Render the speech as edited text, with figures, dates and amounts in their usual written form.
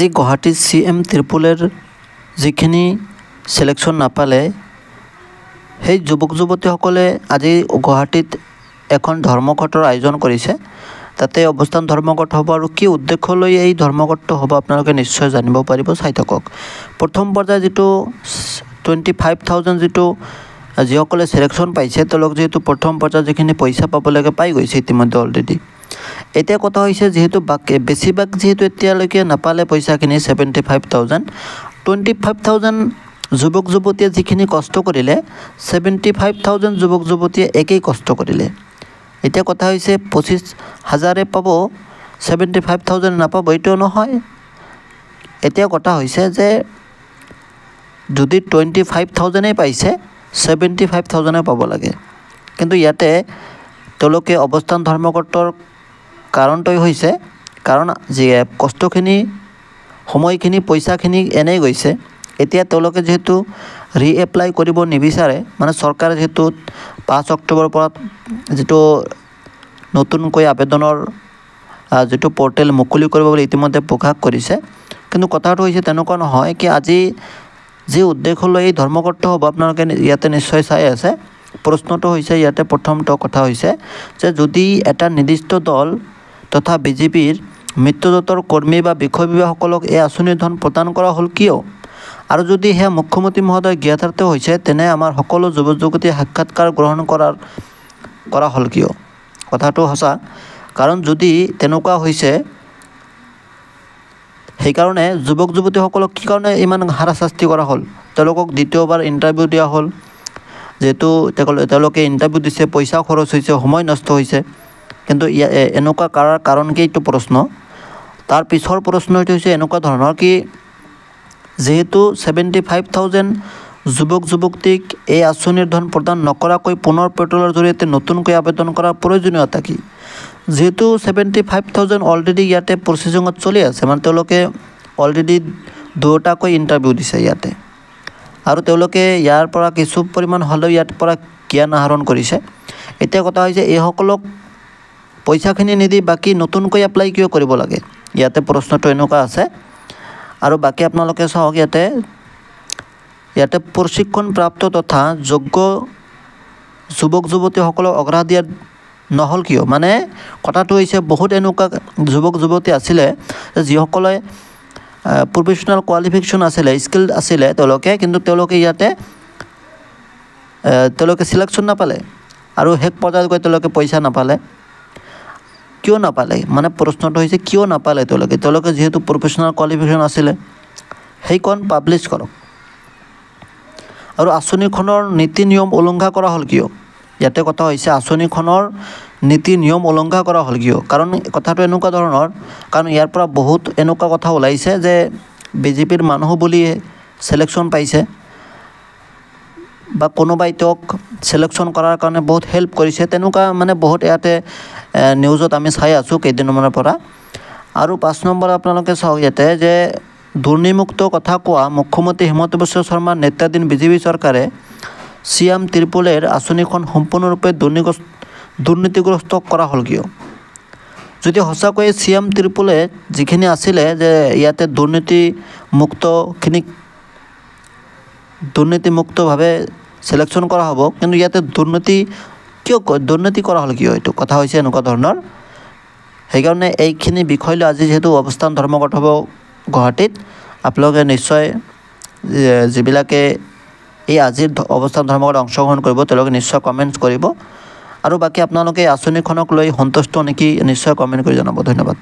যি গুৱাহাটী CM ত্ৰিপুলৰ যিখিনি সিলেকশ্যন নাপালে সেই যুৱক যুৱতীসকলে আজি গুৱাহাটীত এখন ধৰ্মঘটৰ আয়োজন কৰিছে। তাতে অৱস্থান ধৰ্মঘট হ'ব আৰু কি উদ্দেশ্য লৈ এই ধৰ্মঘটটো হ'ব আপোনালোকে নিশ্চয় জানিব পাৰিব, চাই থাকক। প্ৰথম পৰ্যায় যিটো 25,000 যিটো যিসকলে সিলেকশ্যন পাইছে তেওঁলোক যিহেতু প্ৰথম পৰ্যায়ত যিখিনি পইচা পাব লাগে পাই গৈছে ইতিমধ্যে অলৰেডি। এতিয়া কথা হৈছে যিহেতু বেছিভাগ যিহেতু এতিয়ালৈকে নাপালে পইচাখিনি 75,000, 25,000 যুৱক যুৱতীয়ে যিখিনি কষ্ট কৰিলে 75,000 যুৱক যুৱতীয়ে একেই কষ্ট কৰিলে। এতিয়া কথা হৈছে 25,000 পাব, 75,000 নাপাব, এইটো নহয়। এতিয়া কথা হৈছে যে যদি 25,000 পাইছে 75,000 পাব লাগে। কিন্তু ইয়াতে তেওঁলোকে অৱস্থান ধৰ্মঘটৰ কাৰণটোই হৈছে কাৰণ যি কষ্টখিনি সময়খিনি পইচাখিনি এনেই গৈছে। এতিয়া তেওঁলোকে যিহেতু ৰিএপ্লাই কৰিব নিবিচাৰে, মানে চৰকাৰে যিহেতু 5 অক্টোবৰৰ পৰা যিটো নতুনকৈ আবেদনৰ যিটো পৰ্টেল মুকলি কৰিব বুলি ইতিমধ্যে প্ৰকাশ কৰিছে। কিন্তু কথাটো হৈছে তেনেকুৱা নহয় কি আজি যি উদ্দেশ্য লৈ এই ধৰ্মঘটটো হ'ব আপোনালোকে ইয়াতে নিশ্চয় চাই আছে। প্ৰশ্নটো হৈছে ইয়াতে প্ৰথমটো কথা হৈছে যে যদি এটা নিৰ্দিষ্ট দল তথা বিজেপিৰ মিত্ৰজোঁটৰ কৰ্মী বা বিষয়ববীয়াসকলক এই আঁচনিৰ ধন প্ৰদান কৰা হ'ল কিয়? আৰু যদি সেয়া মুখ্যমন্ত্ৰী মহোদয় জ্ঞাতাৰ্থ হৈছে তেনে আমাৰ সকলো যুৱক যুৱতীয়ে সাক্ষাৎকাৰ গ্ৰহণ কৰা হ'ল কিয়? কথাটো সঁচা, কাৰণ যদি তেনেকুৱা হৈছে সেইকাৰণে যুৱক যুৱতীসকলক কি কাৰণে ইমান হাৰাশাস্তি কৰা হ'ল? তেওঁলোকক দ্বিতীয়বাৰ ইণ্টাৰভিউ দিয়া হ'ল, যিহেতু তেওঁলোকে ইণ্টাৰভিউ দিছে, পইচা খৰচ হৈছে, সময় নষ্ট হৈছে। কিন্তু এনেকুৱা কৰাৰ কাৰণ কি এইটো প্ৰশ্ন। তাৰ পিছৰ প্ৰশ্নটো হৈছে এনেকুৱা ধৰণৰ কি যিহেতু 75,000 যুৱক যুৱতীক এই আঁচনিৰ ধন প্ৰদান নকৰাকৈ পুনৰ পেট্ৰলৰ জৰিয়তে নতুনকৈ আবেদন কৰাৰ প্ৰয়োজনীয়তা কি? যিহেতু 75,000 অলৰেডি ইয়াতে প্ৰচেছিঙত চলি আছে, মানে তেওঁলোকে অলৰেডি 2টাকৈ ইণ্টাৰভিউ দিছে ইয়াতে, আৰু তেওঁলোকে ইয়াৰ পৰা কিছু পৰিমাণ হ'লেও ইয়াৰ পৰা জ্ঞান আহৰণ কৰিছে। এতিয়া কথা হৈছে এইসকলক পইচাখিনি নিদি বাকী নতুনকৈ এপ্লাই কিয় কৰিব লাগে? ইয়াতে প্ৰশ্নটো এনেকুৱা আছে। আৰু বাকী আপোনালোকে চাওক ইয়াতে প্ৰশিক্ষণপ্ৰাপ্ত তথা যোগ্য যুৱক যুৱতীসকলক অগ্ৰাধিকাৰ দিয়া নহ'ল কিয়? মানে কথাটো হৈছে বহুত এনেকুৱা যুৱক যুৱতী আছিলে যিসকলে প্ৰফেশ্যনেল কোৱালিফিকেশ্যন আছিলে, স্কিল আছিলে কিন্তু তেওঁলোকে ইয়াতে চিলেকশ্যন নাপালে আৰু শেষ পৰ্যায়ত গৈ তেওঁলোকে পইচা নাপালে। কিয় নাপালে? মানে প্ৰশ্নটো হৈছে কিয় নাপালে তেওঁলোকে যিহেতু প্ৰফেশ্যনেল কোৱালিফিকেশ্যন আছিলে সেইখন পাব্লিছ কৰক। আৰু আঁচনিখনৰ নীতি নিয়ম উলংঘা কৰা হ'ল কিয়? ইয়াতে কথা হৈছে আঁচনিখনৰ নীতি নিয়ম উলংঘা কৰা হ'ল কিয়? কাৰণ কথাটো এনেকুৱা ধৰণৰ, কাৰণ ইয়াৰ পৰা বহুত এনেকুৱা কথা ওলাইছে যে বিজেপিৰ মানুহ বুলি চিলেকশ্যন পাইছে বা কোনোবাই তেওঁক চিলেকশ্যন কৰাৰ কাৰণে বহুত হেল্প কৰিছে, তেনেকুৱা মানে বহুত ইয়াতে নিউজত আমি চাই আছোঁ কেইদিনমানৰ পৰা। আৰু 5 নম্বৰ আপোনালোকে চাওক ইয়াতে যে দুৰ্নীতিমুক্ত কথা কোৱা মুখ্যমন্ত্ৰী হিমন্ত বিশ্ব শৰ্মাৰ নেতৃত্বাধীন বিজেপি চৰকাৰে CM ত্ৰিপুলৰ আঁচনিখন সম্পূৰ্ণৰূপে দুৰ্নীতিগ্ৰস্ত কৰা হ'ল কিয়? যদি সঁচাকৈয়ে CM ত্ৰিপুলে যিখিনি আছিলে যে ইয়াতে দুৰ্নীতিমুক্তভাৱে চিলেকশ্যন কৰা হ'ব, কিন্তু ইয়াতে দুৰ্নীতি কৰা হ'ল কিয়? এইটো কথা হৈছে এনেকুৱা ধৰণৰ। সেইকাৰণে এইখিনি বিষয় লৈ আজি যিহেতু অৱস্থান ধৰ্মঘট হ'ব গুৱাহাটীত, আপোনালোকে নিশ্চয় যিবিলাকে এই আজিৰ অৱস্থান ধৰ্মঘটত অংশগ্ৰহণ কৰিব তেওঁলোকে নিশ্চয় কমেণ্টছ কৰিব। আৰু বাকী আপোনালোকে আঁচনিখনক লৈ সন্তুষ্ট নেকি নিশ্চয় কমেণ্ট কৰি জনাব। ধন্যবাদ।